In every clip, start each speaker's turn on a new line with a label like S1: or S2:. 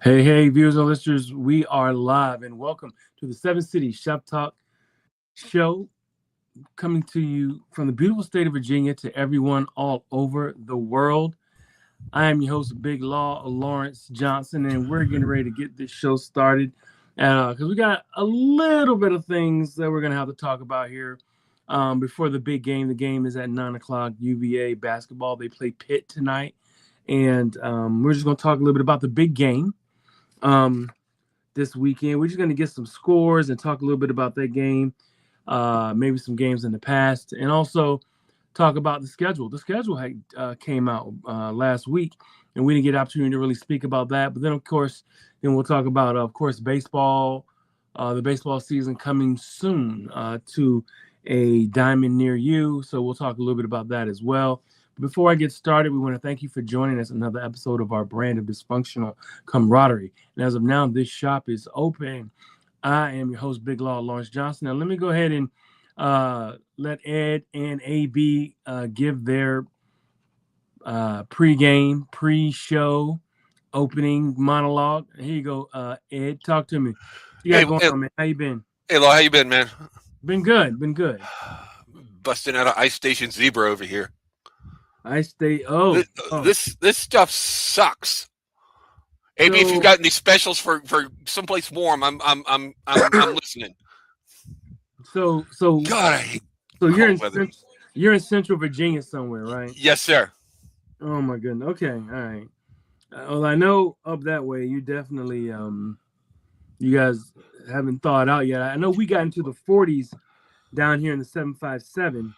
S1: Hey, viewers and listeners, we are live and welcome to the Seven Cities Shoptalk show, coming to you from the beautiful state of Virginia to everyone all over the world. I am your host, Big Law Lawrence Johnson, and we're getting ready to get this show started because we got a little bit of things that we're going to have to talk about here before the big game. The game is at 9 o'clock, UVA basketball. They play Pitt tonight, and we're just going to talk a little bit about the big game. This weekend. We're just going to get some scores and talk a little bit about that game, maybe some games in the past, and also talk about the schedule. The schedule came out last week, and we didn't get an opportunity to really speak about that. But then, of course, we'll talk about, baseball, the baseball season coming soon to a diamond near you. So we'll talk a little bit about that as well. Before I get started, we want to thank you for joining us another episode of our brand of dysfunctional camaraderie. And as of now, this shop is open. I am your host, Big Law Lawrence Johnson. Now, let me go ahead and let Ed and AB give their pre-show opening monologue. Here you go, Ed. Talk to me. What you got going on, man? How you been?
S2: Hey, Law, how you been, man?
S1: Been good.
S2: Busting out of Ice Station Zebra over here.
S1: This
S2: This stuff sucks. AB, if you've got any specials for someplace warm, I'm listening.
S1: So
S2: God, I hate
S1: you're in Central Virginia somewhere, right?
S2: Yes, sir.
S1: Oh my goodness. Okay, all right. Well, I know up that way you definitely you guys haven't thawed out yet. I know we got into the 40s down here in the 757.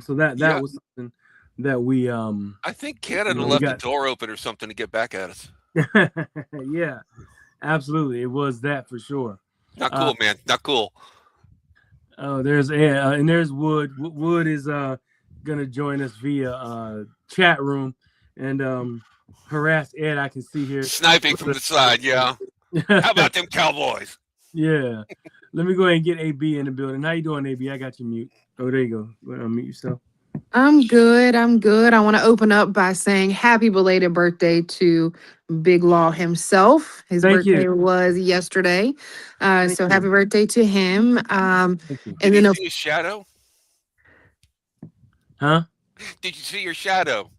S1: So that was something that we
S2: I think Canada left the door open or something to get back at us.
S1: Yeah, absolutely. It was that for sure.
S2: Not cool, man. Not cool.
S1: Oh, there's and there's Wood. Wood is gonna join us via chat room and harass Ed. I can see here
S2: sniping from the side. Yeah. How about them Cowboys?
S1: Yeah. Let me go ahead and get AB in the building. How you doing, AB? I got you mute. Oh, there you go. Go ahead and unmute yourself.
S3: I'm good. I want to open up by saying happy belated birthday to Big Law himself. His birthday was yesterday. So happy birthday to him.
S2: Did you see his shadow?
S1: Huh?
S2: Did you see your shadow?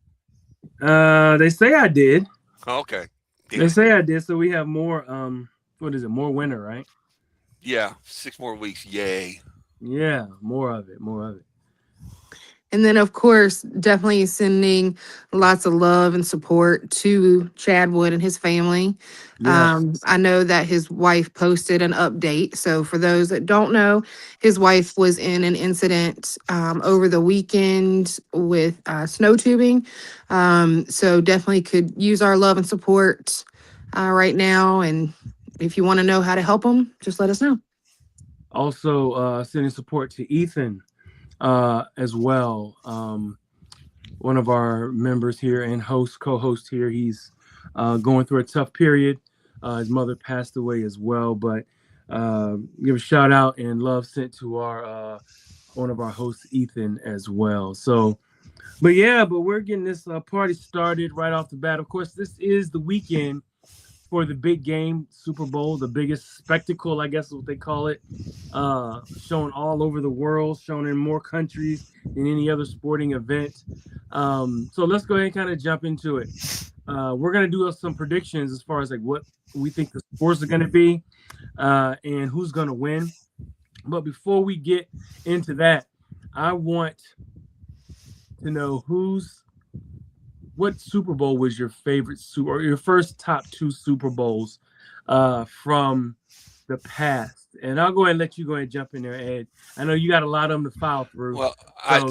S1: They say I did.
S2: Okay.
S1: They say I did. So we have more, what is it? More winter, right?
S2: Yeah. 6 more weeks. Yay.
S1: Yeah. More of it.
S3: And then, of course, definitely sending lots of love and support to Chad Wood and his family. Yes. I know that his wife posted an update. So for those that don't know, his wife was in an incident over the weekend with snow tubing. So definitely could use our love and support right now. And if you want to know how to help them, just let us know.
S1: Also, sending support to Ethan. As well, one of our members here and co-host here, he's going through a tough period. His mother passed away as well, but give a shout out and love sent to our one of our hosts, Ethan, as well. So, but we're getting this party started right off the bat. Of course, this is the weekend for the big game, Super Bowl, the biggest spectacle, I guess is what they call it, shown all over the world, shown in more countries than any other sporting event. So let's go ahead and kind of jump into it. We're going to do some predictions as far as like what we think the scores are going to be and who's going to win. But before we get into that, I want to know what Super Bowl was your favorite or your first top 2 Super Bowls from the past? And I'll go ahead and let you go ahead and jump in there, Ed. I know you got a lot of them to file through.
S2: Well,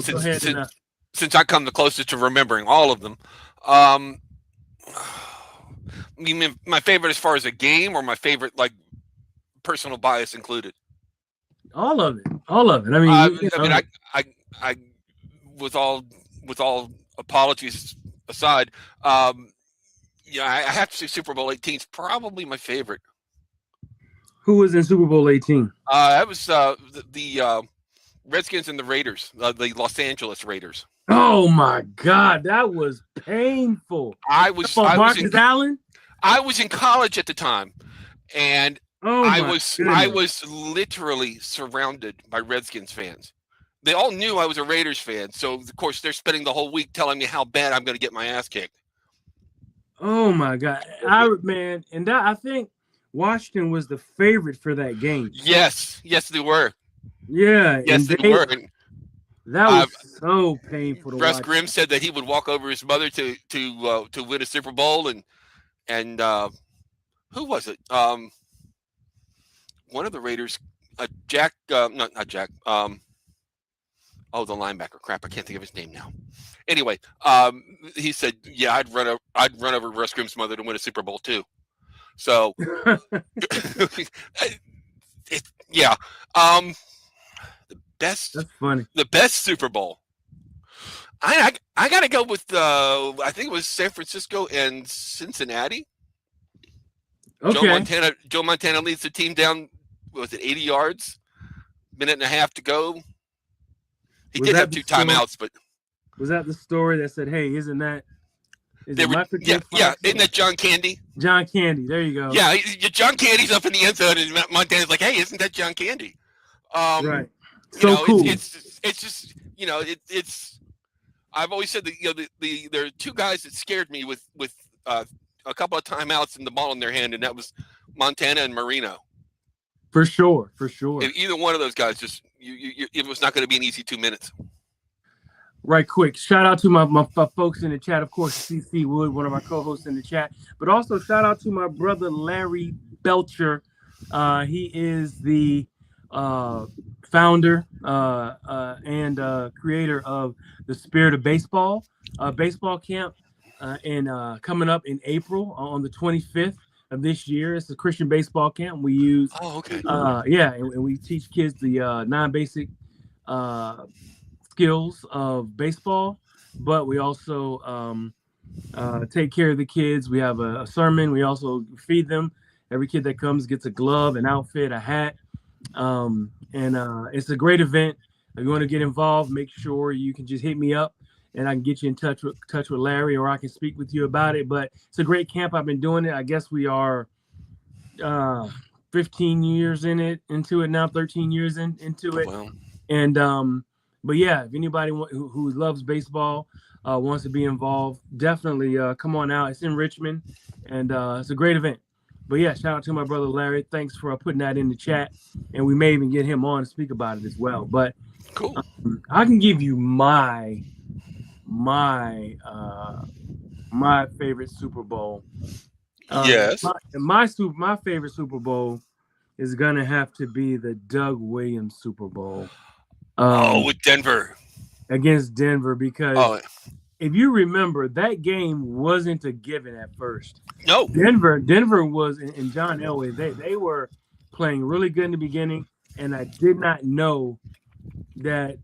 S2: since I come the closest to remembering all of them, you mean my favorite as far as a game or my favorite like personal bias included?
S1: All of it. I mean,
S2: I with all apologies aside, I have to say Super Bowl 18 is probably my favorite.
S1: Who was in Super Bowl 18?
S2: That was the Redskins and the Raiders, the Los Angeles Raiders.
S1: Oh my God, that was painful.
S2: Marcus
S1: Allen.
S2: I was in college at the time, and
S1: Oh
S2: I
S1: my
S2: was
S1: goodness.
S2: literally surrounded by Redskins fans. They all knew I was a Raiders fan, so of course they're spending the whole week telling me how bad I'm going to get my ass kicked.
S1: Oh my God. Man, and that I think Washington was the favorite for that game.
S2: Yes, they were.
S1: Yeah,
S2: Yes,
S1: and
S2: they were. And,
S1: that
S2: uh,
S1: was so painful to
S2: Russ
S1: watch.
S2: Grimm said that he would walk over his mother to win a Super Bowl, and who was it? One of the Raiders, Jack, not Jack. The linebacker. Crap, I can't think of his name now. Anyway, he said, "Yeah, I'd run over Russ Grimm's mother to win a Super Bowl too." So, yeah, the best,
S1: That's funny.
S2: the best Super Bowl. I got to go with I think it was San Francisco and Cincinnati.
S1: Okay.
S2: Joe Montana leads the team down. Was it 80 yards? Minute and a half to go. He did have 2 timeouts, but
S1: was that the story that said, "Hey, isn't that?"
S2: Yeah. Isn't that John Candy?
S1: John Candy. There you go.
S2: Yeah, John Candy's up in the end zone, and Montana's like, "Hey, isn't that John Candy?"
S1: Right. So cool.
S2: It's just it's. I've always said that there are 2 guys that scared me with a couple of timeouts and the ball in their hand, and that was Montana and Marino.
S1: For sure.
S2: If either one of those guys, just it was not going to be an easy 2 minutes.
S1: Right, quick. Shout out to my folks in the chat, of course, CC Wood, one of our co-hosts in the chat, but also shout out to my brother Larry Belcher. He is the founder and creator of the Spirit of Baseball baseball camp, and coming up in April on the 25th of this year. It's a Christian baseball camp. We use and we teach kids the non-basic skills of baseball, but we also take care of the kids. We have a sermon. We also feed them. Every kid that comes gets a glove, an outfit, a hat, and it's a great event. If you want to get involved, make sure you can just hit me up, and I can get you in touch with Larry, or I can speak with you about it. But it's a great camp. I've been doing it. I guess we are 15 years into it now, 13 years into it.
S2: Wow.
S1: And but yeah, if anybody who loves baseball wants to be involved, definitely come on out. It's in Richmond, and it's a great event. But yeah, shout out to my brother Larry. Thanks for putting that in the chat, and we may even get him on to speak about it as well. But
S2: cool.
S1: I can give you my favorite Super Bowl.
S2: Yes.
S1: My favorite Super Bowl is gonna have to be the Doug Williams Super Bowl.
S2: With Denver.
S1: Against Denver, because if you remember, that game wasn't a given at first.
S2: No.
S1: Denver was, and John Elway, they were playing really good in the beginning, and I did not know that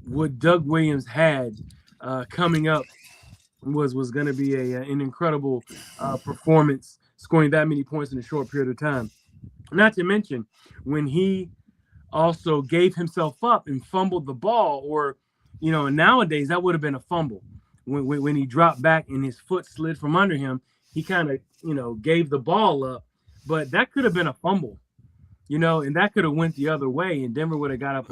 S1: what Doug Williams had coming up was going to be an incredible performance, scoring that many points in a short period of time. Not to mention when he also gave himself up and fumbled the ball, or nowadays that would have been a fumble. When he dropped back and his foot slid from under him, he kind of gave the ball up, but that could have been a fumble, and that could have went the other way, and Denver would have gone up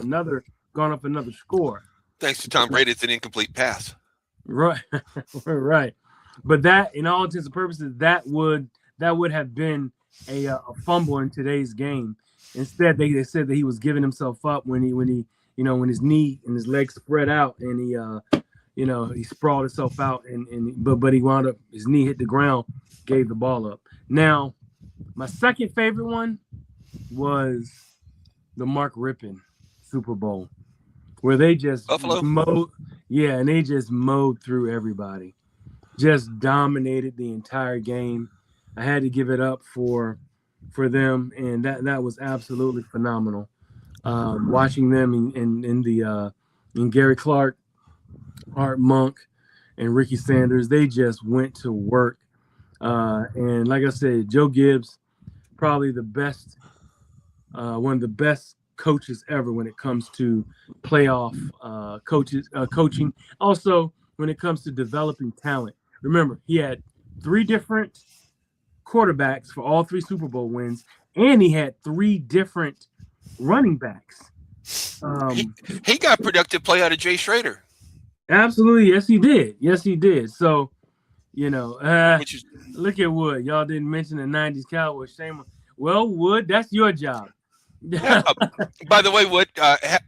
S1: another score.
S2: Thanks to Tom Brady, it's an incomplete pass.
S1: Right, right. But that, in all intents and purposes, that would have been a fumble in today's game. Instead, they said that he was giving himself up when when his knee and his legs spread out, and he sprawled himself out, but he wound up, his knee hit the ground, gave the ball up. Now, my second favorite one was the Mark Rippon Super Bowl, where they just mowed through everybody, just dominated the entire game. I had to give it up for them, and that was absolutely phenomenal. Watching them in Gary Clark, Art Monk, and Ricky Sanders, they just went to work. And like I said, Joe Gibbs, probably the best, one of the best coaches ever when it comes to playoff coaching. Also, when it comes to developing talent. Remember, he had 3 different quarterbacks for all 3 Super Bowl wins, and he had 3 different running backs.
S2: He got productive play out of Jay Schrader.
S1: Absolutely, yes he did. Yes he did. So,
S2: Which is,
S1: look at Wood. Y'all didn't mention the '90s Cowboys. Shame. Well, Wood, that's your job.
S2: yeah. By the way, Wood,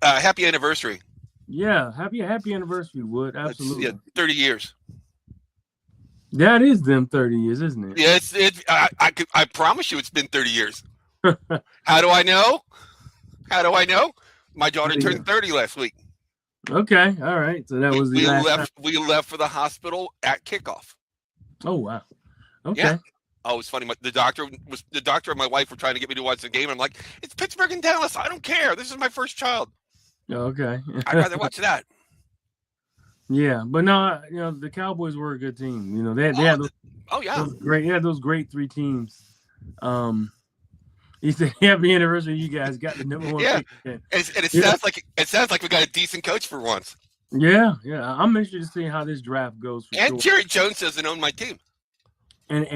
S2: happy anniversary.
S1: Yeah, happy anniversary, Wood. Absolutely.
S2: 30 years.
S1: That is them 30 years, isn't it?
S2: Yeah, I promise you it's been 30 years. How do I know? My daughter turned 30 last week.
S1: Okay, all right. So that was the last time.
S2: We left for the hospital at kickoff.
S1: Oh wow. Okay.
S2: Yeah. Oh, it's funny. The doctor and my wife were trying to get me to watch the game. I'm like, it's Pittsburgh and Dallas. I don't care. This is my first child.
S1: Okay.
S2: I'd rather watch that.
S1: Yeah, but no, the Cowboys were a good team. They had those.
S2: Oh yeah.
S1: Those great 3 teams. He said, "Happy anniversary! You guys got the number 1 pick."
S2: And it sounds like we got a decent coach for once.
S1: Yeah. I'm interested to see how this draft goes.
S2: And Jerry Jones doesn't own my team.
S1: And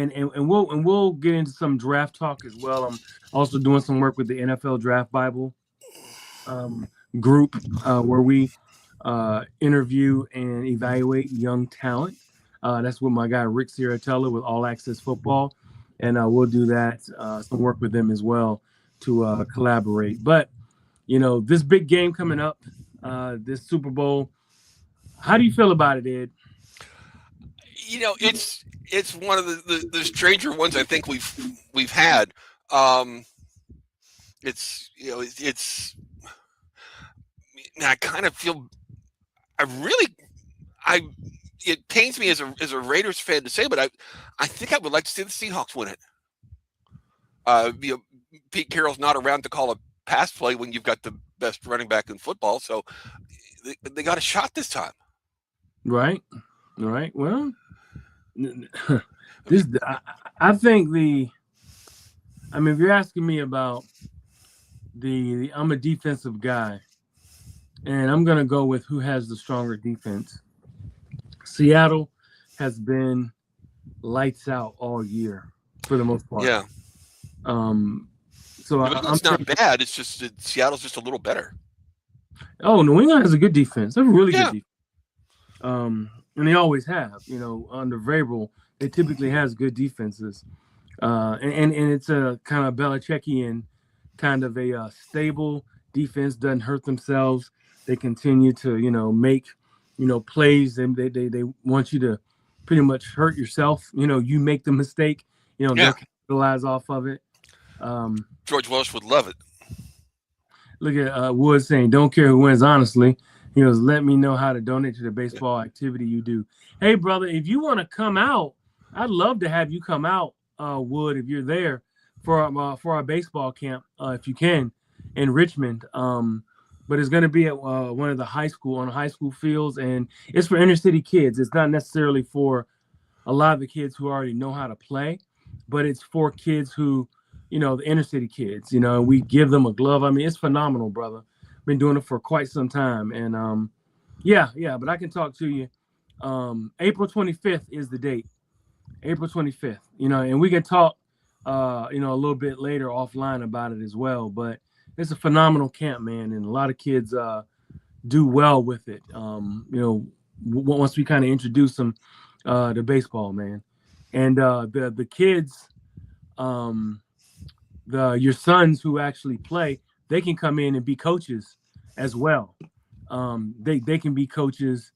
S1: we'll get into some draft talk as well. I'm also doing some work with the NFL Draft Bible group where we interview and evaluate young talent. That's with my guy Rick Ciaratella with All Access Football, and we'll do that some work with them as well to collaborate. But this big game coming up, this Super Bowl. How do you feel about it, Ed?
S2: It's one of the stranger ones I think we've had. I kind of feel it pains me as a Raiders fan to say, but I think I would like to see the Seahawks win it. Pete Carroll's not around to call a pass play when you've got the best running back in football, so they got a shot this time.
S1: Right. Well, I think if you're asking me about I'm a defensive guy, and I'm going to go with who has the stronger defense. Seattle has been lights out all year for the most part.
S2: Yeah.
S1: So
S2: it's not bad. It's just Seattle's just a little better.
S1: Oh, New England has a good defense. They're really good defense. And they always have. Under Vrabel, they typically has good defenses. And it's a kind of Belichickian kind of a stable defense, doesn't hurt themselves. They continue to, make, plays, and they want you to pretty much hurt yourself. You make the mistake, they'll capitalize off of it.
S2: George Welsh would love it.
S1: Look at Wood saying, "Don't care who wins, honestly." He goes, "Let me know how to donate to the baseball activity you do." Hey, brother, if you want to come out, I'd love to have you come out, Wood, if you're there for our baseball camp, if you can, in Richmond. But it's going to be at one of the high school fields, and it's for inner city kids. It's not necessarily for a lot of the kids who already know how to play, but it's for kids who, the inner city kids, and we give them a glove. I mean, it's phenomenal, brother. Been doing it for quite some time. And but I can talk to you. April 25th is the date. April 25th, and we can talk, a little bit later offline about it as well. But it's a phenomenal camp, man. And a lot of kids do well with it. Once we kind of introduce them to baseball, man. And the kids, your sons who actually play, they can come in and be coaches as well. They can be coaches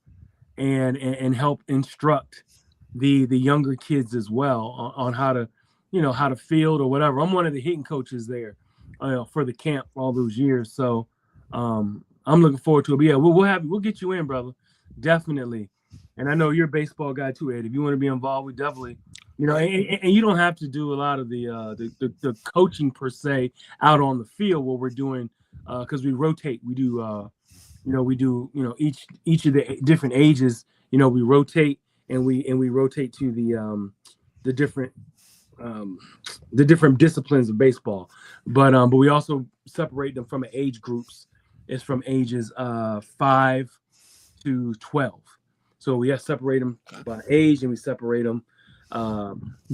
S1: and help instruct the younger kids as well on how to, how to field or whatever. I'm one of the hitting coaches there for the camp for all those years. So I'm looking forward to it. But yeah, we'll get you in, brother. Definitely. And I know you're a baseball guy too, Ed. If you want to be involved, we definitely, and you don't have to do a lot of the coaching per se out on the field. What we're doing, because we rotate. We do, each of the different ages. We rotate and we rotate to the different disciplines of baseball. But we also separate them from age groups. It's from ages 5 to 12. So we have to separate them by age, and we separate them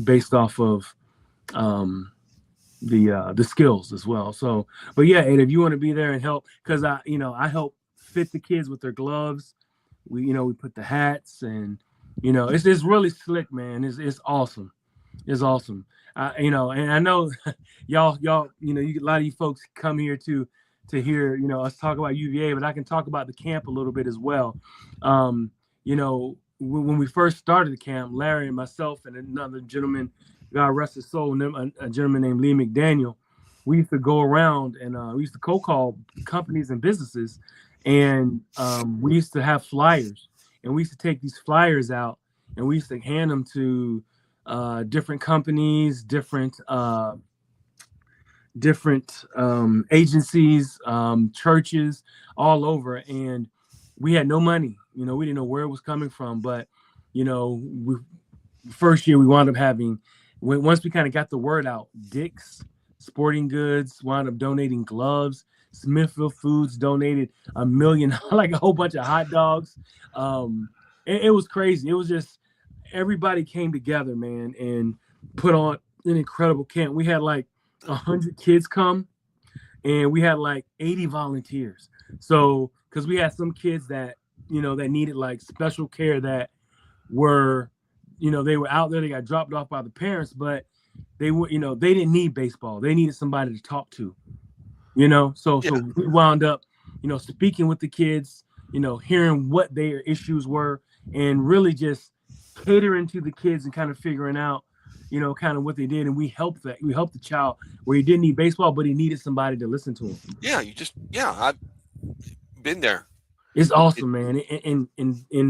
S1: based off of, the skills as well. So, but yeah, Ed, if you want to be there and help, because I help fit the kids with their gloves. We put the hats, and it's really slick, man. It's awesome. It's awesome. And I know y'all, a lot of you folks come here to hear, us talk about UVA, but I can talk about the camp a little bit as well. When we first started the camp, Larry and myself and another gentleman, God rest his soul, a gentleman named Lee McDaniel, we used to go around and we used to call companies and businesses, and we used to have flyers, and we used to take these flyers out, and we used to hand them to different companies, different agencies, churches all over, and we had no money. We didn't know where it was coming from, but first year we wound up having, once we kind of got the word out, Dick's Sporting Goods wound up donating gloves. Smithfield Foods donated $1 million, like a whole bunch of hot dogs. It was crazy. It was just, everybody came together, man, and put on an incredible camp. We had like 100 kids come, and we had like 80 volunteers. So, because we had some kids that that needed like special care, that were, they were out there, they got dropped off by the parents, but they were, they didn't need baseball. They needed somebody to talk to, so we wound up, speaking with the kids, hearing what their issues were, and really just catering to the kids and kind of figuring out, kind of what they did. And we helped the child where he didn't need baseball, but he needed somebody to listen to him.
S2: Yeah, I've been there.
S1: It's awesome, man. And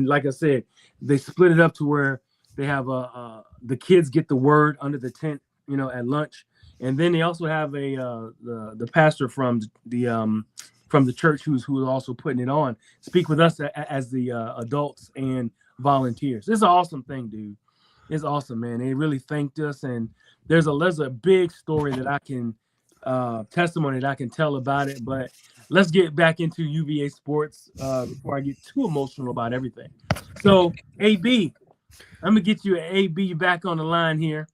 S1: like I said, they split it up to where they have the kids get the word under the tent, at lunch. And then they also have the pastor from the church who's also putting it on, speak with us as the adults and volunteers. It's an awesome thing, dude. It's awesome, man. They really thanked us, and there's a big story that I can testimony that I can tell about it. But let's get back into UVA sports before I get too emotional about everything. So, AB, I'm gonna get you an AB back on the line here.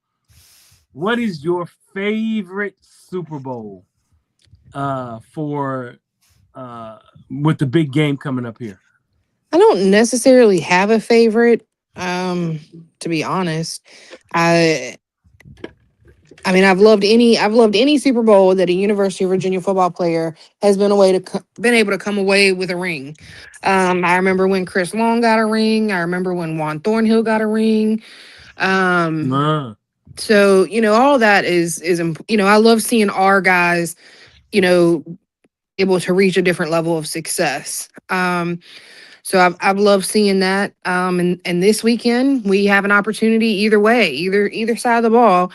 S1: What is your favorite Super Bowl for with the big game coming up here?
S3: I don't necessarily have a favorite, to be honest. I mean, I've loved any Super Bowl that a University of Virginia football player has been able to come away with a ring. I remember when Chris Long got a ring. I remember when Juan Thornhill got a ring. So all that is I love seeing our guys, able to reach a different level of success. So I've loved seeing that. And this weekend we have an opportunity either way, either side of the ball.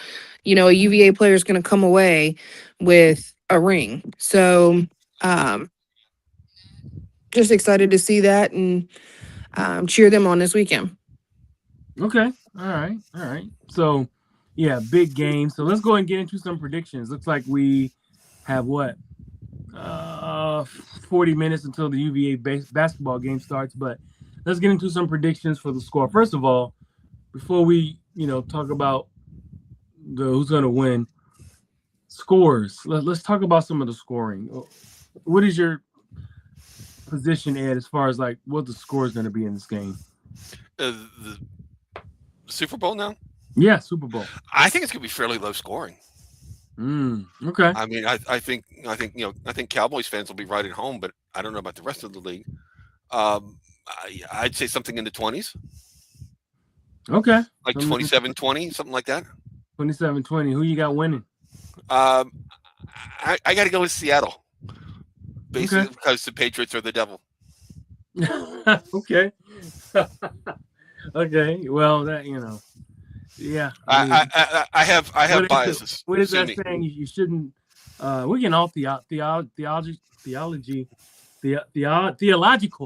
S3: A UVA player is going to come away with a ring. So just excited to see that and cheer them on this weekend.
S1: Okay. All right. So, yeah, big game. So let's go and get into some predictions. Looks like we have 40 minutes until the UVA basketball game starts, but let's get into some predictions for the score. First of all, before we, talk about who's going to win, scores. Let's talk about some of the scoring. What is your position, Ed, as far as like what the score is going to be in this game?
S2: The Super Bowl now?
S1: Yeah, Super Bowl.
S2: I think it's going to be fairly low scoring.
S1: Okay.
S2: I mean, I think Cowboys fans will be right at home, but I don't know about the rest of the league. I'd say something in the 20s.
S1: Okay.
S2: Like 27-20, something like that.
S1: 27-20. Who you got winning?
S2: I got to go with Seattle. Basically because the Patriots are the devil.
S1: Okay. Okay. Well, that yeah.
S2: I have biases.
S1: What is that saying? You shouldn't. We're getting all theological.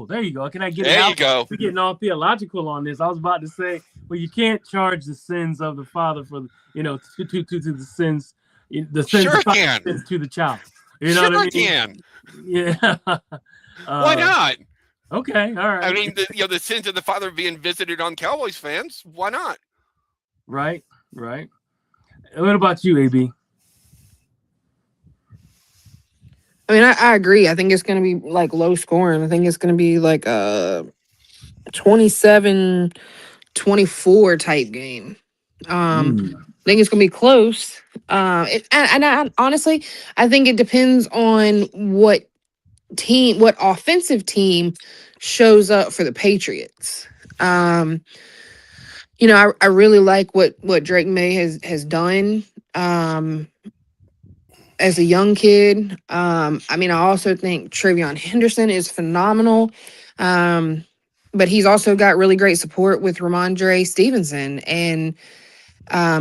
S1: There you go. Can I get it out?
S2: There you go.
S1: We're getting all theological on this. I was about to say, well, you can't charge the sins of the father for to the sins. The sins
S2: sure
S1: of the
S2: can.
S1: Sins to the child. You know
S2: sure
S1: what I mean?
S2: Can.
S1: Yeah.
S2: Why not?
S1: Okay. All right.
S2: I mean, the sins of the father being visited on Cowboys fans. Why not?
S1: Right. What about you, AB?
S3: I mean, I agree. I think it's going to be like low scoring. I think it's going to be like a 27-24 type game. I think it's going to be close. Honestly, I think it depends on what offensive team shows up for the Patriots. Um, I really like what Drake May has done. As a young kid. I mean, I also think Travion Henderson is phenomenal. Um, but he's also got really great support with Ramondre Stevenson, and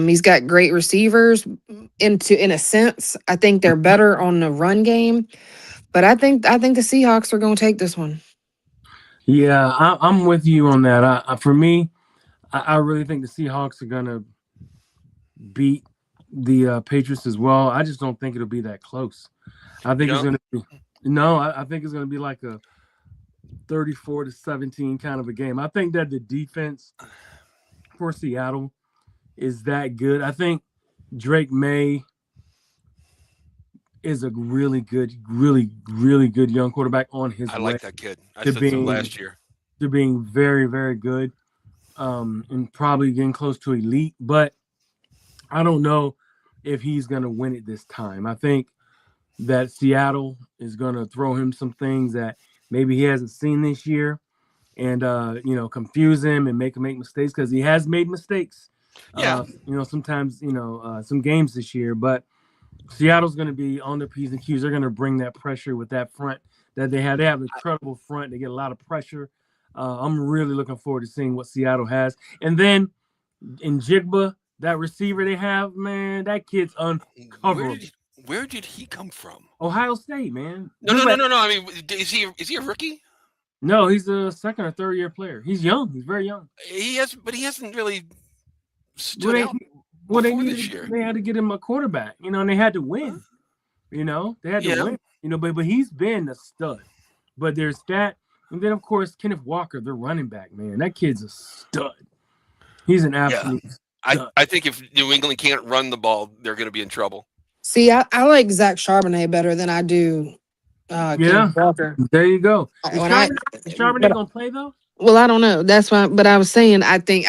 S3: he's got great receivers. In a sense, I think they're better on the run game. But I think the Seahawks are going to take this one.
S1: Yeah, I'm with you on that. For me, I really think the Seahawks are gonna beat the Patriots as well. I just don't think it'll be that close. I think it's gonna be no. I think it's gonna be like a 34-17 kind of a game. I think that the defense for Seattle is that good. I think Drake May is a really good, really good young quarterback on his way.
S2: I like that kid. I said so last year.
S1: To being very, very good, and probably getting close to elite. But I don't know if he's going to win it this time. I think that Seattle is going to throw him some things that maybe he hasn't seen this year, and confuse him and make him make mistakes, because he has made mistakes.
S2: Yeah.
S1: Sometimes some games this year, but Seattle's going to be on their P's and Q's. They're going to bring that pressure with that front that they have. They have an incredible front. They get a lot of pressure. I'm really looking forward to seeing what Seattle has. And then in Jigba, that receiver they have, man, that kid's uncoverable.
S2: Where did he come from?
S1: Ohio State, man.
S2: No. I mean, is he a rookie?
S1: No, he's a second or third year player. He's young. He's very young.
S2: He hasn't really stood out. This year.
S1: They had to get him a quarterback, and they had to win. They had to win. But he's been a stud. But there's that, and then of course Kenneth Walker, their running back, man. That kid's a stud. He's an absolute stud.
S2: I think if New England can't run the ball, they're going to be in trouble.
S3: See, I like Zach Charbonnet better than I do Kenneth Walker.
S1: There you go. Is Charbonnet going to play though?
S3: Well, I don't know. That's why, but I was saying, I think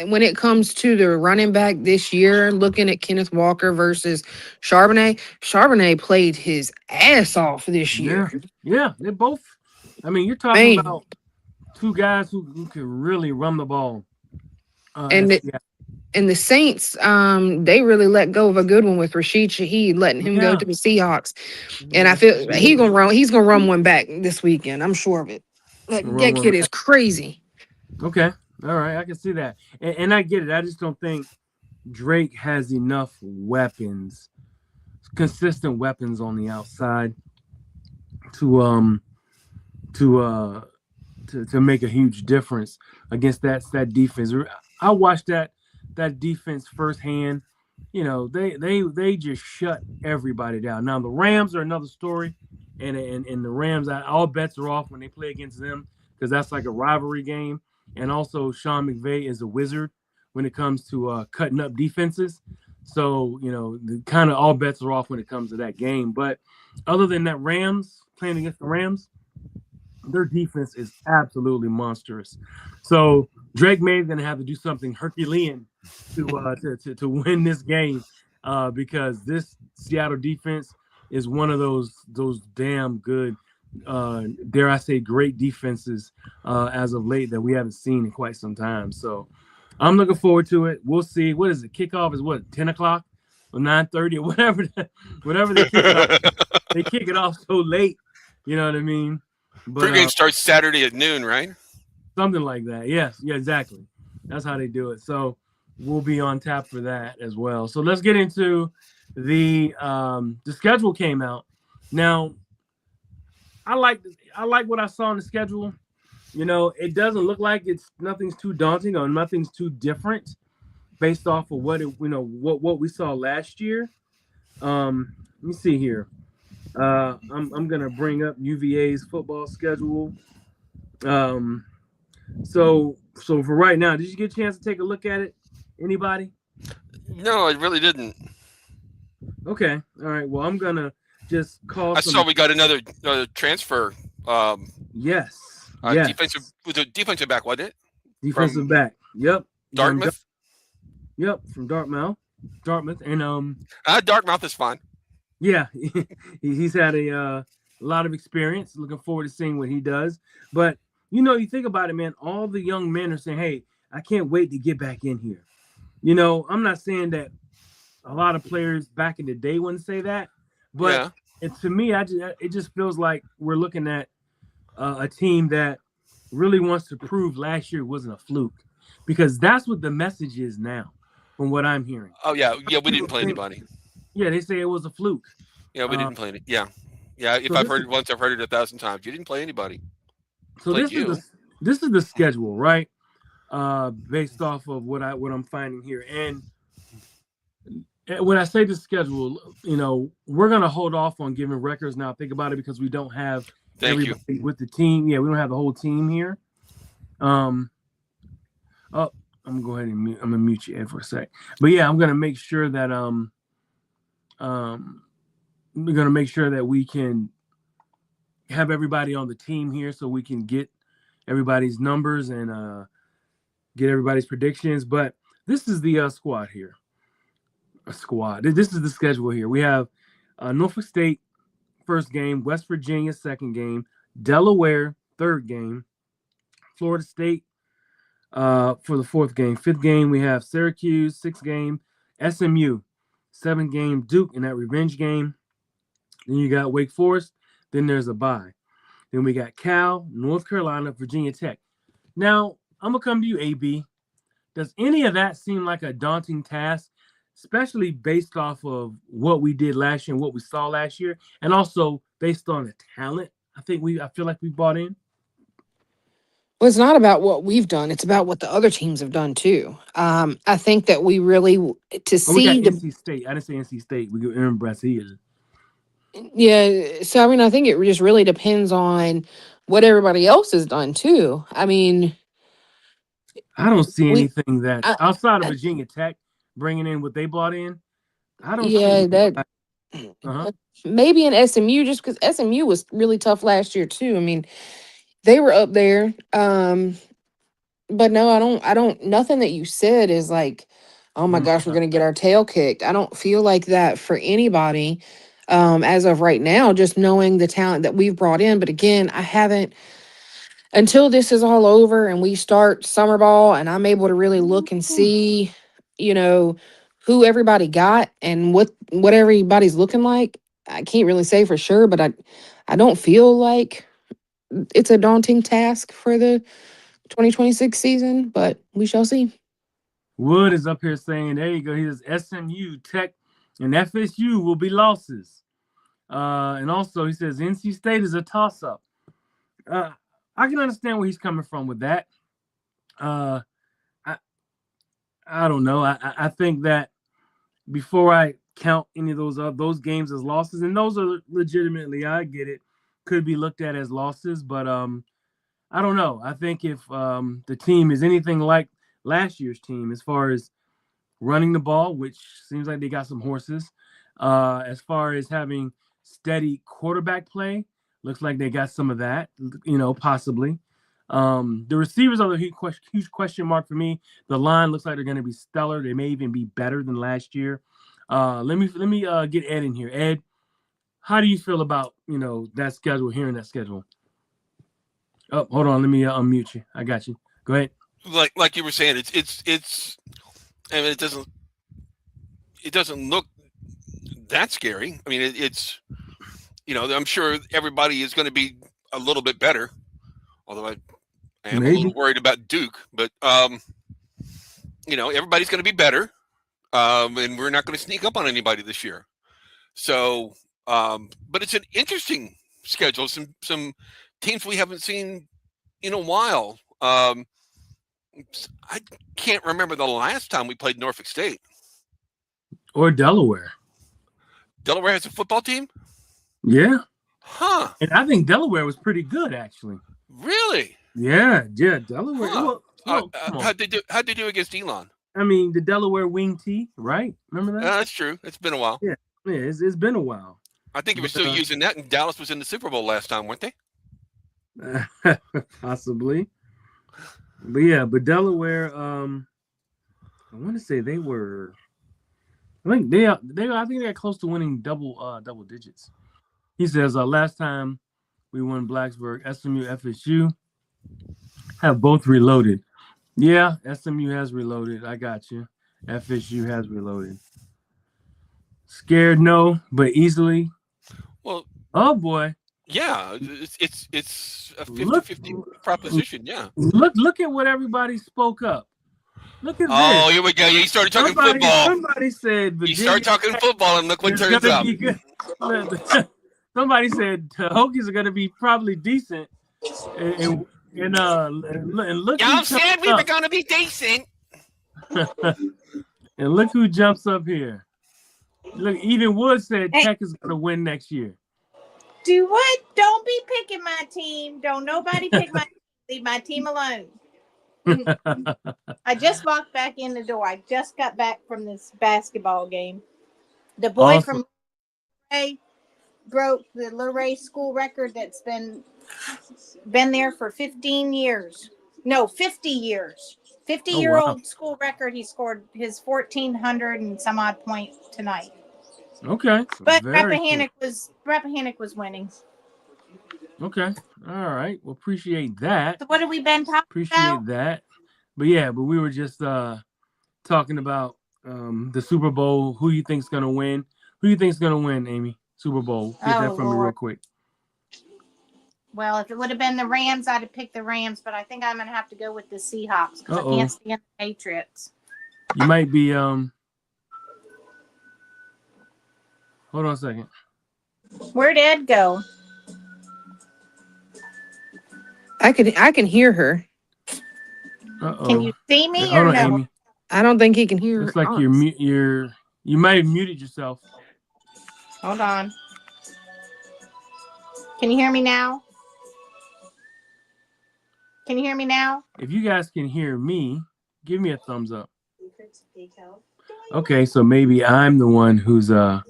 S3: when it comes to the running back this year, looking at Kenneth Walker versus Charbonnet played his ass off this year.
S1: Yeah, they both. I mean, you're talking about two guys who can really run the ball.
S3: And the Saints, they really let go of a good one with Rashid Shaheed, letting him go to the Seahawks. And I feel he's gonna run one back this weekend. I'm sure of it. That kid is crazy.
S1: Okay. All right. I can see that. And I get it. I just don't think Drake has enough weapons, consistent weapons on the outside to make a huge difference against that defense. I watched that defense firsthand. They just shut everybody down. Now the Rams are another story. And the Rams, all bets are off when they play against them, because that's like a rivalry game. And also, Sean McVay is a wizard when it comes to cutting up defenses. So, kind of all bets are off when it comes to that game. But other than that, playing against the Rams, their defense is absolutely monstrous. So Drake May is going to have to do something Herculean to win this game, because this Seattle defense is one of those damn good, dare I say, great defenses as of late that we haven't seen in quite some time. So I'm looking forward to it. We'll see. What is it? Kickoff is what, 10 o'clock or 9:30 or whatever they kick it off. They kick it off so late. You know what I mean?
S2: But pregame starts Saturday at noon, right?
S1: Something like that. Yes. Yeah, exactly. That's how they do it. So we'll be on tap for that as well. So let's get into the schedule came out. Now, I like what I saw in the schedule. It doesn't look like nothing's too daunting or nothing's too different based off of what we saw last year. Let me see here. I'm gonna bring up UVA's football schedule. So for right now, did you get a chance to take a look at it? Anybody?
S2: No, I really didn't.
S1: Okay. All right. Well, I'm gonna just call
S2: I
S1: some.
S2: saw we got another transfer.
S1: Yes. Yes.
S2: Defensive back, wasn't it?
S1: Defensive back. Yep.
S2: Dartmouth.
S1: Yep. From Dartmouth, and
S2: Dartmouth is fine.
S1: Yeah, he's had a lot of experience. Looking forward to seeing what he does. But you think about it, man. All the young men are saying, "Hey, I can't wait to get back in here." I'm not saying that a lot of players back in the day wouldn't say that, but to me, it just feels like we're looking at a team that really wants to prove last year wasn't a fluke, because that's what the message is now, from what I'm hearing.
S2: Oh yeah, we didn't play anybody.
S1: Yeah, they say it was a fluke.
S2: Yeah, we didn't play it. Yeah. If I've heard it once, I've heard it 1,000 times. You didn't play anybody.
S1: So this is the schedule, right? Based off of what I'm finding here, and when I say the schedule, we're gonna hold off on giving records now. Think about it, because we don't have everybody with the team. Yeah, we don't have the whole team here. I'm gonna go ahead and I'm gonna mute you, Ed, for a sec. But yeah, I'm gonna make sure that we're gonna make sure that we can have everybody on the team here, so we can get everybody's numbers and get everybody's predictions. But this is the squad here. This is the schedule here. We have Norfolk State first game, West Virginia second game, Delaware third game, Florida State for the fourth game. Fifth game, we have Syracuse, sixth game, SMU, seventh game, Duke in that revenge game. Then you got Wake Forest. Then there's a bye. Then we got Cal, North Carolina, Virginia Tech. Now, I'm going to come to you, AB. Does any of that seem like a daunting task, especially based off of what we did last year and what we saw last year, and also based on the talent I feel like we brought in?
S3: Well, it's not about what we've done. It's about what the other teams have done too. I think that we really
S1: we got NC State. I didn't say NC State. We got Aaron Brazil.
S3: Yeah. So, I mean, I think it just really depends on what everybody else has done too. I mean,
S1: I don't see anything outside of Virginia Tech bringing in what they brought in. I don't see
S3: that. Maybe in SMU, just because SMU was really tough last year too. I mean, they were up there. But no, I don't, nothing that you said is like, oh my gosh, we're going to get our tail kicked. I don't feel like that for anybody as of right now, just knowing the talent that we've brought in. But again, I haven't, until this is all over and we start summer ball and I'm able to really look and see, who everybody got and what everybody's looking like. I can't really say for sure, but I don't feel like it's a daunting task for the 2026 season, but we shall see.
S1: Wood is up here saying, there you go. He says SMU, Tech, and FSU will be losses. And also he says NC State is a toss-up. I can understand where he's coming from with that. I don't know. I think that before I count any of those games as losses, and those are legitimately, I get it, could be looked at as losses, but I don't know. I think if the team is anything like last year's team, as far as running the ball, which seems like they got some horses, as far as having steady quarterback play, looks like they got some of that, possibly. The receivers are a huge question mark for me. The line looks like they're going to be stellar. They may even be better than last year. Let me get Ed in here. Ed, how do you feel about that schedule? Hearing that schedule. Oh, hold on. Let me unmute you. I got you. Go ahead.
S2: Like you were saying, it's. I mean, it doesn't look that scary. I mean, it's. I'm sure everybody is going to be a little bit better. Although I am a little worried about Duke, but everybody's going to be better, and we're not going to sneak up on anybody this year. So, but it's an interesting schedule. Some teams we haven't seen in a while. I can't remember the last time we played Norfolk State
S1: or Delaware.
S2: Delaware has a football team?
S1: Yeah.
S2: Huh.
S1: And I think Delaware was pretty good, actually.
S2: Really?
S1: Yeah, Delaware. Huh.
S2: How'd they do against Elon?
S1: I mean, the Delaware wing tee, right? Remember that?
S2: That's true. It's been a while.
S1: Yeah, it's been a while.
S2: I think you were
S1: But,
S2: still using that, and Dallas was in the Super Bowl last time, weren't they?
S1: possibly. But Delaware, I want to say they were. I think they got close to winning double digits. He says last time we won Blacksburg, SMU, FSU have both reloaded. Yeah, SMU has reloaded. I got you. FSU has reloaded. Scared, no, but easily.
S2: Well,
S1: oh boy.
S2: Yeah, it's a 50-50 proposition. Yeah.
S1: Look at what everybody spoke up. Look at this.
S2: Oh, here we go. You started talking football.
S1: Somebody said Virginia,
S2: you start talking football, and look what turns up.
S1: Somebody said Hokies are going to be probably decent, and look.
S2: Y'all said we were going to be decent.
S1: And look who jumps up here. Look, even Wood said Tech is going to win next year.
S4: Do what? Don't be picking my team. Don't nobody pick my team. Leave my team alone. I just walked back in the door. I just got back from this basketball game. The boy from Luray broke the Luray school record that's been there for 15 years. No, 50 years. 50-year-old school record. He scored his 1,400 and some odd point tonight.
S1: Okay.
S4: But Rappahannock was winning.
S1: Okay. All right. Well, appreciate that.
S4: So what have we been talking about?
S1: That. But we were just talking about the Super Bowl. Who you think's gonna win? Who you think's gonna win, Amy? Super Bowl. Get that from me real quick.
S4: Well, if it would have been the Rams, I'd have picked the Rams, but I think I'm gonna have to go with the Seahawks because I can't stand the Patriots.
S1: You might be Hold on a second.
S4: Where'd Ed go?
S3: I can hear her.
S4: Can you see me or
S1: no?
S4: Amy.
S3: I don't think he can hear.
S1: It's like you might have muted yourself.
S4: Hold on. Can you hear me now? Can you hear me now?
S1: If you guys can hear me, give me a thumbs up. Okay, so maybe I'm the one who's All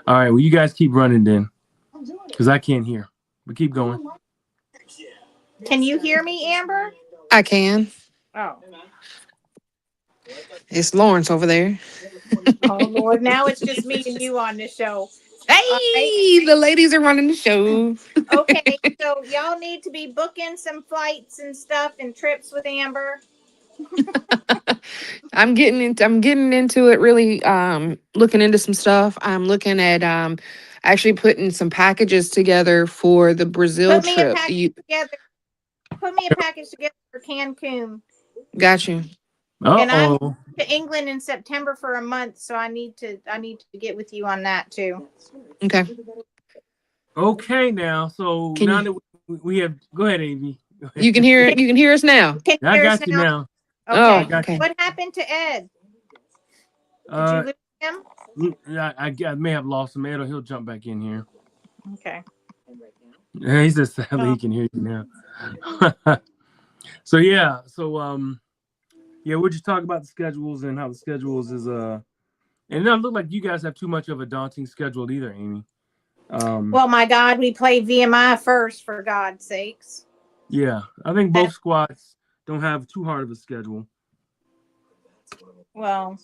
S1: right, well, you guys keep running then, because I can't hear. But keep going.
S4: Can you hear me, Amber?
S3: I can.
S4: Oh.
S3: It's Lawrence over there.
S4: Oh, Lord. Now it's just me and you on the show.
S3: Hey, the ladies are running the show.
S4: Okay, so y'all need to be booking some flights and stuff and trips with Amber.
S3: I'm getting into it really, looking into some stuff. I'm looking at actually putting some packages together for the Brazil trip.
S4: Put me a package together for Cancun.
S3: Got you.
S4: And I'm to England in September for a month, so I need to get with you on that too.
S3: Okay.
S1: Okay, now now that we have, go ahead, Amy. Go ahead.
S3: You can hear us now.
S1: I got you now.
S4: Okay. What happened to Ed? Did you lose him?
S1: I may have lost him. He'll jump back in here.
S4: Okay.
S1: He says sadly he can hear you now. We'll just talk about the schedules and how the schedules is and it doesn't look like you guys have too much of a daunting schedule either, Amy.
S4: Well, my God, we played VMI first, for God's sakes.
S1: Yeah, I think both squads don't have too hard of a schedule.
S4: Well,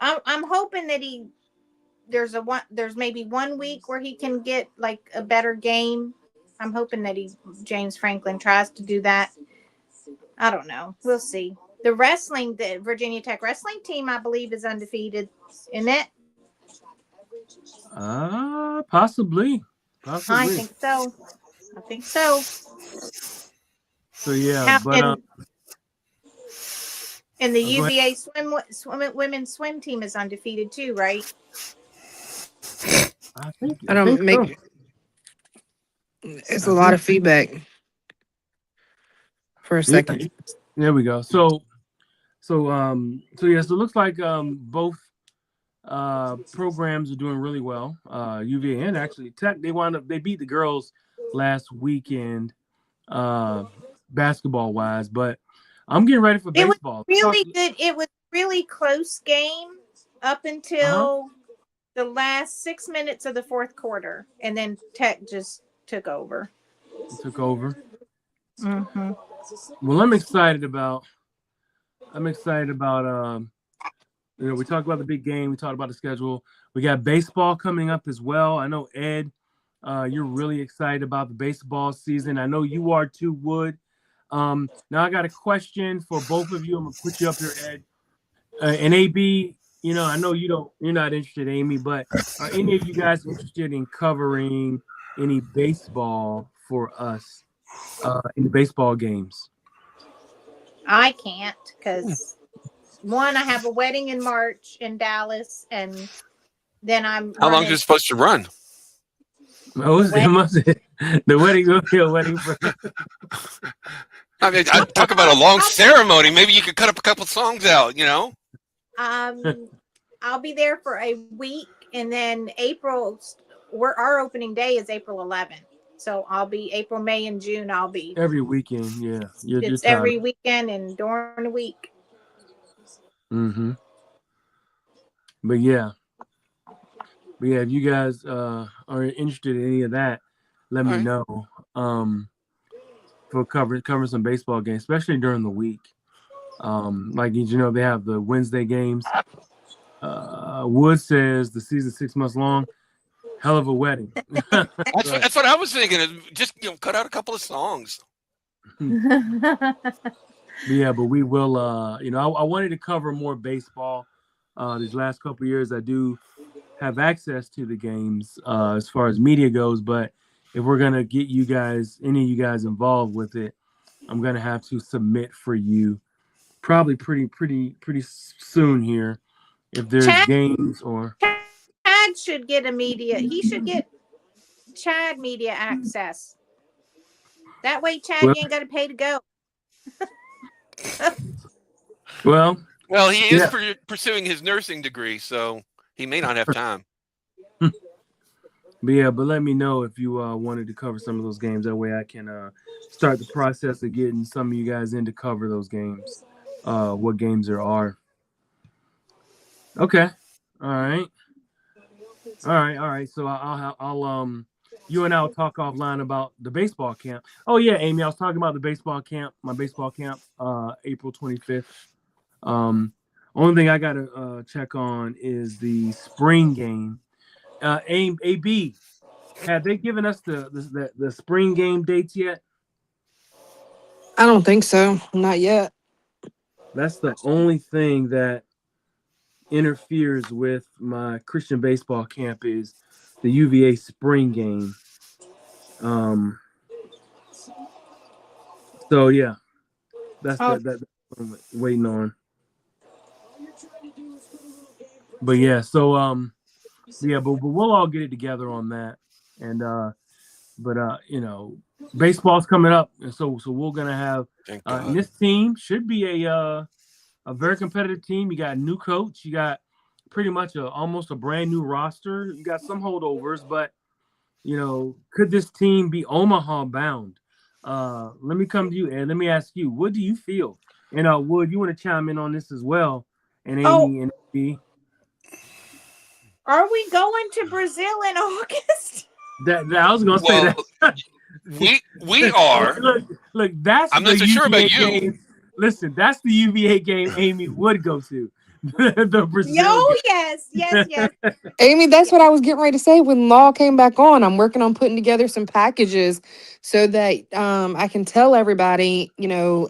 S4: I'm hoping that there's maybe 1 week where he can get like a better game. I'm hoping that James Franklin tries to do that. I don't know. We'll see. The Virginia Tech wrestling team, I believe, is undefeated, isn't it?
S1: Possibly.
S4: I think so.
S1: So yeah,
S4: and the UVA women's swim team is undefeated too, right?
S3: It's a lot of feedback. For a second.
S1: There we go. So it looks like both programs are doing really well. UVA and actually Tech, they beat the girls last weekend, basketball wise, but I'm getting ready for
S4: It was
S1: baseball.
S4: really good. It was really close game up until the last 6 minutes of the fourth quarter, and then Tech just took over.
S1: Took over.
S4: Mm-hmm.
S1: Well, I'm excited about. We talked about the big game. We talked about the schedule. We got baseball coming up as well. I know Ed, you're really excited about the baseball season. I know you are too, Wood. Now I got a question for both of you. I'm gonna put you up here, Ed. And AB, I know you're not interested, Amy, but are any of you guys interested in covering any baseball for us in the baseball games?
S4: I can't because one, I have a wedding in March in Dallas, and then I'm
S2: How long
S4: running
S2: is it supposed to run?
S1: The wedding will be a wedding for.
S2: I mean, I talk about a long ceremony. Maybe you could cut up a couple songs out.
S4: I'll be there for a week, and then our opening day is April 11th. So I'll be April, May, and June. I'll be
S1: every weekend. Yeah,
S4: it's every weekend and during the week.
S1: Mm-hmm. But yeah, if you guys are interested in any of that, let me know. For covering some baseball games, especially during the week. They have the Wednesday games. Wood says the season's 6 months long. Hell of a wedding.
S2: That's what I was thinking. Just cut out a couple of songs.
S1: Yeah, but we will. I wanted to cover more baseball. These last couple of years, I do have access to the games as far as media goes. But if we're gonna get any of you guys involved with it, I'm gonna have to submit for you, probably pretty soon here. If there's games or
S4: Chad should get he should get Chad media access. That way, Chad, you ain't got to pay to go.
S1: Well,
S2: he is pursuing his nursing degree, so he may not have time.
S1: But let me know if you wanted to cover some of those games. That way I can start the process of getting some of you guys in to cover those games, what games there are. Okay. All right. So I'll you and I will talk offline about the baseball camp. Oh yeah, Amy, I was talking about the baseball camp, my baseball camp, April 25th. Only thing I gotta check on is the spring game. AB, have they given us the spring game dates yet?
S3: I don't think so. Not yet.
S1: That's the only thing that interferes with my Christian baseball camp is the UVA spring game. So yeah, that's that I'm waiting on. But yeah, so but we'll all get it together on that. And baseball's coming up, and so we're gonna have and this team should be a very competitive team. You got a new coach, you got pretty much almost a brand new roster. You got some holdovers, but could this team be Omaha bound? Let me come to you, and let me ask you, what do you feel? And Wood, you want to chime in on this as well? And Amy and AB.
S4: Are we going to Brazil in August?
S1: That I was gonna say that.
S2: we are.
S1: Look, that's
S2: I'm not so sure about you.
S1: Game. Listen, that's the UVA game Amy would go to. The Brazil.
S4: Yes.
S3: Amy, that's what I was getting ready to say when Law came back on. I'm working on putting together some packages so that I can tell everybody,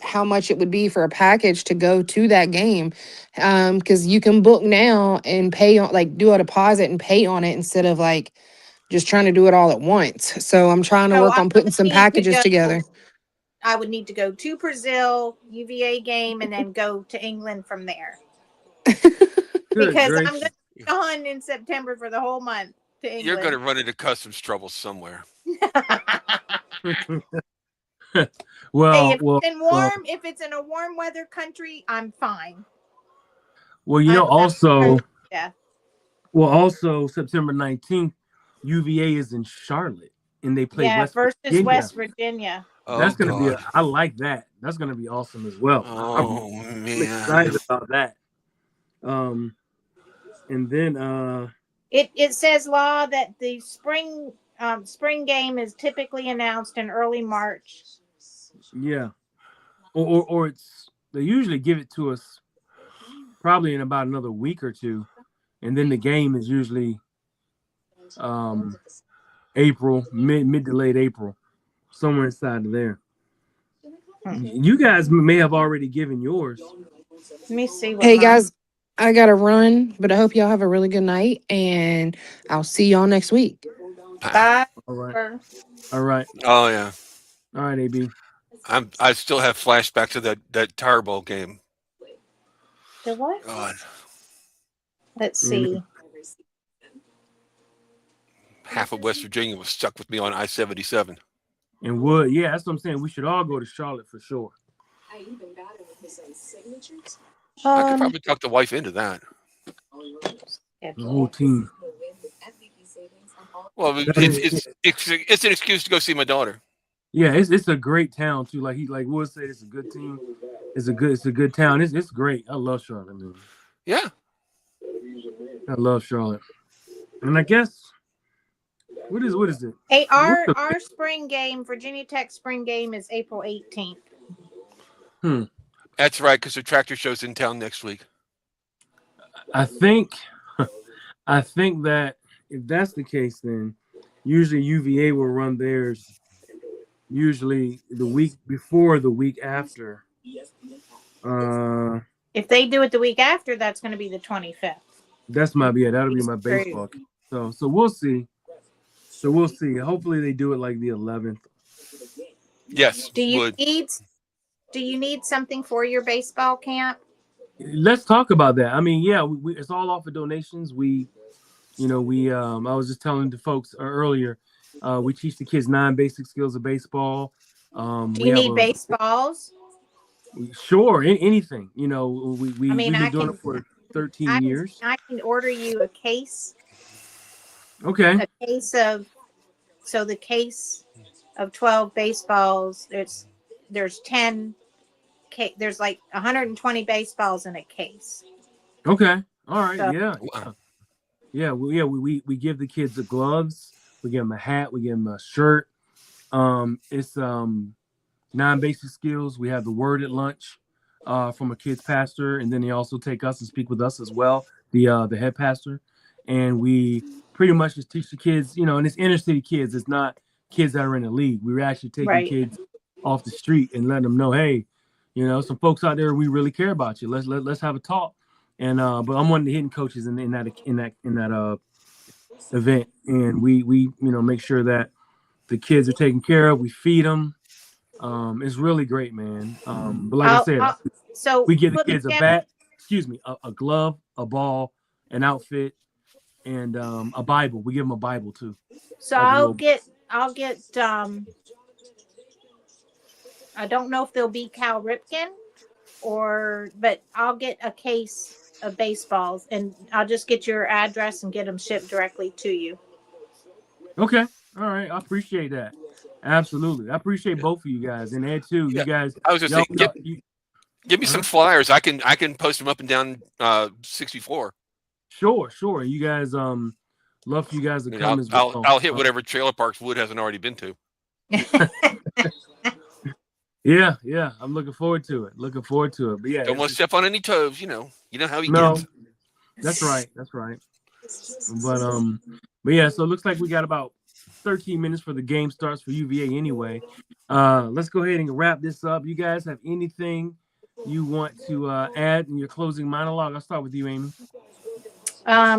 S3: how much it would be for a package to go to that game. Because you can book now and pay on, do a deposit and pay on it instead of just trying to do it all at once. So I'm trying to work on putting some packages together.
S4: I would need to go to Brazil, UVA game, and then go to England from there. Because I'm going to be gone in September for the whole month to England.
S2: You're going to run into customs trouble somewhere.
S4: If it's in a warm weather country, I'm fine.
S1: Well, also September 19th, UVA is in Charlotte, and they play West Virginia.
S4: West Virginia.
S1: That's going to be I like that. That's gonna be awesome as well.
S2: Oh
S1: I'm
S2: man,
S1: excited about that. And then
S4: It says law that the spring game is typically announced in early March.
S1: yeah, or they usually give it to us probably in about another week or two, and then the game is usually April, mid to late April, somewhere inside of there. You guys may have already given yours.
S4: Let me see.
S3: Hey guys, I gotta run, but I hope y'all have a really good night, and I'll see y'all next week.
S4: Bye.
S1: All right. All right.
S2: oh yeah.
S1: All right, AB.
S2: I still have flashbacks to that Tire Bowl game.
S4: The what?
S2: God,
S4: Let's see.
S2: half of West Virginia was stuck with me on I-77.
S1: And Wood, yeah, that's what I'm saying. We should all go to Charlotte for sure.
S2: I could probably talk the wife into that.
S1: The whole team.
S2: Well, it's an excuse to go see my daughter.
S1: Yeah, it's a great town too. Like Wood said, it's a good team. It's a good town. It's great. I love Charlotte, man.
S2: Yeah.
S1: I love Charlotte. And I guess what is it?
S4: Hey, our spring game, Virginia Tech spring game, is April 18th.
S2: That's right, because the tractor show's in town next week.
S1: I think that if that's the case, then usually UVA will run theirs usually the week before, the week after.
S4: If they do it the week after, that's going to be the 25th.
S1: That'll be my baseball. So we'll see. Hopefully they do it like the 11th.
S2: Yes.
S4: Do you need something for your baseball camp?
S1: Let's talk about that. I mean, yeah, it's all off of donations. I was just telling the folks earlier, we teach the kids 9 basic skills of baseball.
S4: Do you need baseballs?
S1: Sure, anything. We've been doing it for 13 years.
S4: I can order you a case.
S1: Okay.
S4: A case of the case of 12 baseballs. There's 10. There's like 120 baseballs in a case.
S1: Okay. All right.
S4: So,
S1: yeah. We give the kids the gloves. We give them a hat. We give them a shirt. It's 9 basic skills. We have the word at lunch from a kid's pastor, and then they also take us and speak with us as well, the head pastor. And we pretty much just teach the kids, and it's inner city kids. It's not kids that are in the league. We're actually taking kids off the street and letting them know, hey, some folks out there, we really care about you. Let's have a talk. And but I'm one of the hitting coaches in that event, and we make sure that the kids are taken care of. We feed them. It's really great, man. But like I said,
S4: so
S1: we give the kids a bat, a glove, a ball, an outfit, and a Bible. We give them a Bible too.
S4: So I'll get I don't know if they'll be Cal Ripken but I'll get a case of baseballs, and I'll just get your address and get them shipped directly to you.
S1: Okay. All right. I appreciate that. Absolutely. I appreciate both of you guys, and Ed too.
S2: Yeah.
S1: You guys.
S2: I was just saying, give me some flyers. I can post them up and down 64.
S1: Sure. You guys, love for you guys to come as well.
S2: I'll hit whatever trailer parks Wood hasn't already been to.
S1: Yeah. I'm looking forward to it. But yeah,
S2: don't want to step on any toes. You know how he
S1: no,
S2: gets.
S1: That's right. But yeah, so it looks like we got about 13 minutes for the game starts for UVA anyway. Let's go ahead and wrap this up. You guys have anything you want to add in your closing monologue? I'll start with you, Amy.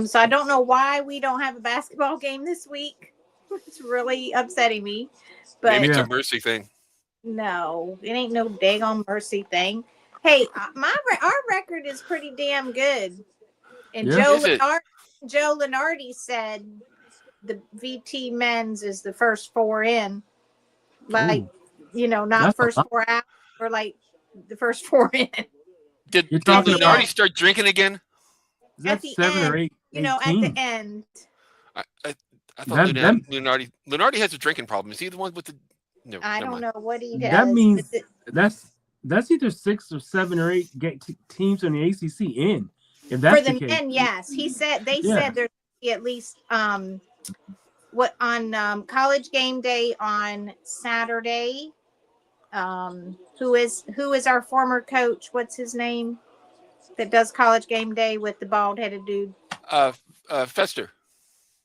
S4: So I don't know why we don't have a basketball game this week. It's really upsetting me. But
S2: maybe it's a mercy thing.
S4: No, it ain't no daggone mercy thing. Hey, our record is pretty damn good. And Joe Lenardi said the VT men's is the first 4 in. Like, not first 4 out, or like the first 4 in.
S2: Did Lenardi start drinking again?
S1: Is that 7 or 8?
S4: At the end.
S2: I thought Lenardi has a drinking problem. Is he the one with the? No,
S4: I don't know what he does.
S1: That means that's either 6 or 7 or 8 teams in the ACC in. If that's
S4: For the
S1: the case,
S4: men, yes. They said
S1: yeah.
S4: there's at least what on college game day on Saturday. Who is our former coach? What's his name? That does college game day with the bald headed dude.
S2: Fester.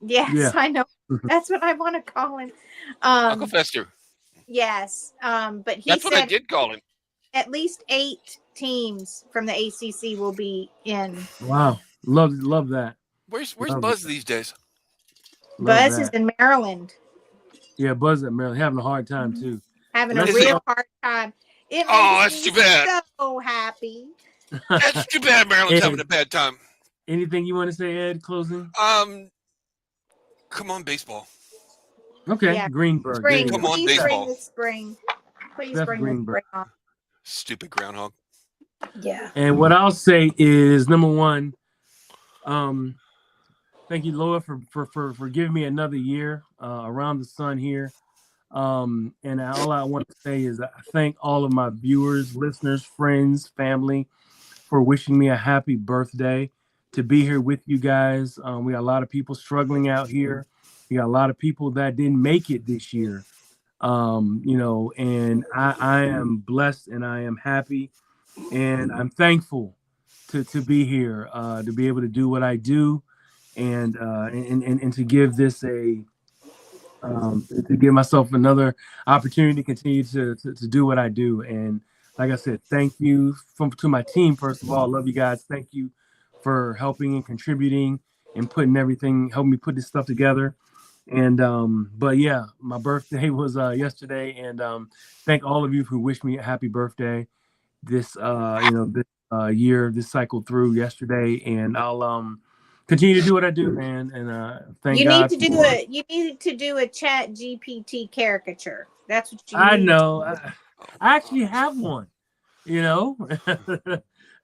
S4: Yes,
S1: Yeah.
S4: I know. That's what I want to call him.
S2: Uncle Fester.
S4: Yes. But he
S2: That's
S4: said
S2: what I did call him.
S4: at least 8 teams from the ACC will be in.
S1: Wow. Love that.
S2: Where's
S1: Love
S2: Buzz
S1: it.
S2: these days?
S1: Love
S4: Buzz is
S1: that.
S4: in Maryland.
S1: Yeah, Buzz at Maryland having a hard time too.
S4: Having
S1: Let's
S4: a real hard time. It
S2: Oh,
S4: makes
S2: that's
S4: me
S2: too bad.
S4: so happy.
S2: That's too bad. Maryland's
S1: Ed,
S2: having a bad time.
S1: anything you want to say, Ed? Closing.
S2: Come on, baseball.
S1: Okay,
S4: Yeah.
S1: Greenberg.
S4: Spring.
S2: Come on,
S4: Please bring
S2: baseball.
S4: the spring. Please
S1: Steph
S4: bring
S1: Greenberg.
S4: the spring on.
S2: Stupid groundhog.
S4: Yeah.
S1: And what I'll say is, number one, thank you, Loa, for giving me another year around the sun here. And all I want to say is I thank all of my viewers, listeners, friends, family for wishing me a happy birthday. To be here with you guys. We got a lot of people struggling out here. We got a lot of people that didn't make it this year. And I am blessed and I am happy and I'm thankful to be here, to be able to do what I do and to give this to give myself another opportunity to continue to do what I do. And like I said, thank you to my team. First of all, I love you guys. Thank you for helping and contributing and helping me put this stuff together. And but yeah, my birthday was yesterday, and thank all of you who wished me a happy birthday this year, this cycle through yesterday, and I'll continue to do what I do, man. And thank
S4: You
S1: God.
S4: You need to do a Chat GPT caricature. That's what you need.
S1: I know. I actually have one.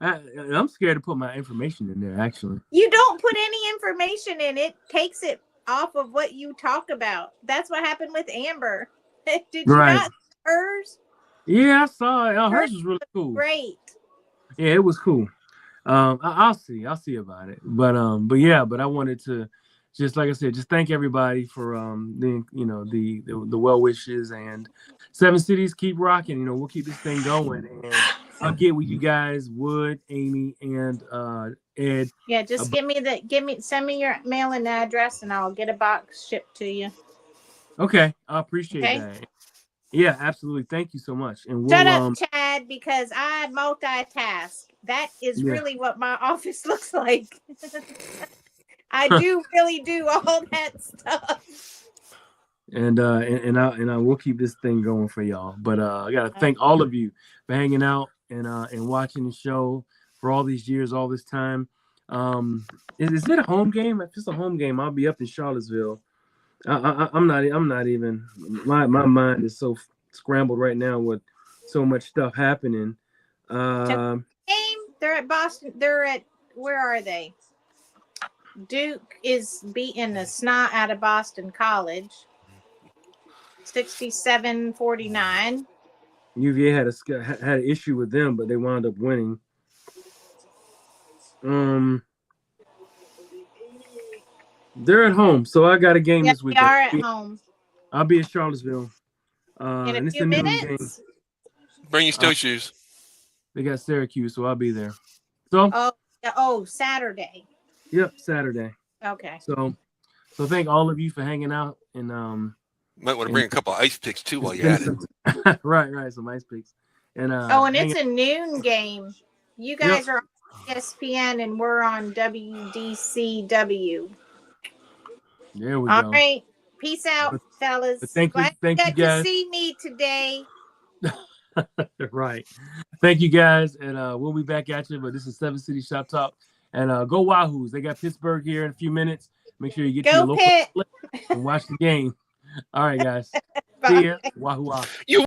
S1: I'm scared to put my information in there. Actually,
S4: you don't put any information in it. Takes it off of what you talk about. That's what happened with Amber. Did you not see hers?
S1: Yeah, I saw it. Hers was really cool.
S4: Great.
S1: Yeah, it was cool. I'll see about it. But I wanted to just, like I said, just thank everybody for the well wishes, and Seven Cities keep rocking. We'll keep this thing going, and I'll get with you guys, Wood, Amy, and Ed.
S4: Yeah, just send me your mailing address and I'll get a box shipped to you.
S1: Okay, I appreciate that. Yeah, absolutely. Thank you so much. And
S4: shut up, Chad, because I multitask. That is really what my office looks like. I do really do all that stuff.
S1: And I will keep this thing going for y'all. But I gotta thank all of you for hanging out and watching the show for all these years, all this time. Is it a home game? If it's a home game, I'll be up in Charlottesville. I'm not even. My mind is so scrambled right now with so much stuff happening.
S4: They're at Boston. Where are they? Duke is beating the snot out of Boston College. 67-49.
S1: UVA had an issue with them, but they wound up winning. They're at home, so I got a game this week.
S4: They are at home.
S1: I'll be in Charlottesville.
S4: In a few minutes.
S2: Bring your snowshoes.
S1: They got Syracuse, so I'll be there. So.
S4: Saturday.
S1: Yep, Saturday.
S4: Okay.
S1: So thank all of you for hanging out and
S2: might want to bring a couple of ice picks too while you're at
S1: it. right, some ice picks. And
S4: and it's a noon game. You guys are on ESPN and we're on WDCW.
S1: There we go.
S4: All right. Peace out, fellas.
S1: Thank you guys.
S4: To see me today.
S1: Right. Thank you guys, and we'll be back at you. But this is Seven Cities Shop Talk, and go Wahoos! They got Pittsburgh here in a few minutes. Make sure you get to your local and watch the game. All right, guys. See ya. Wahoo!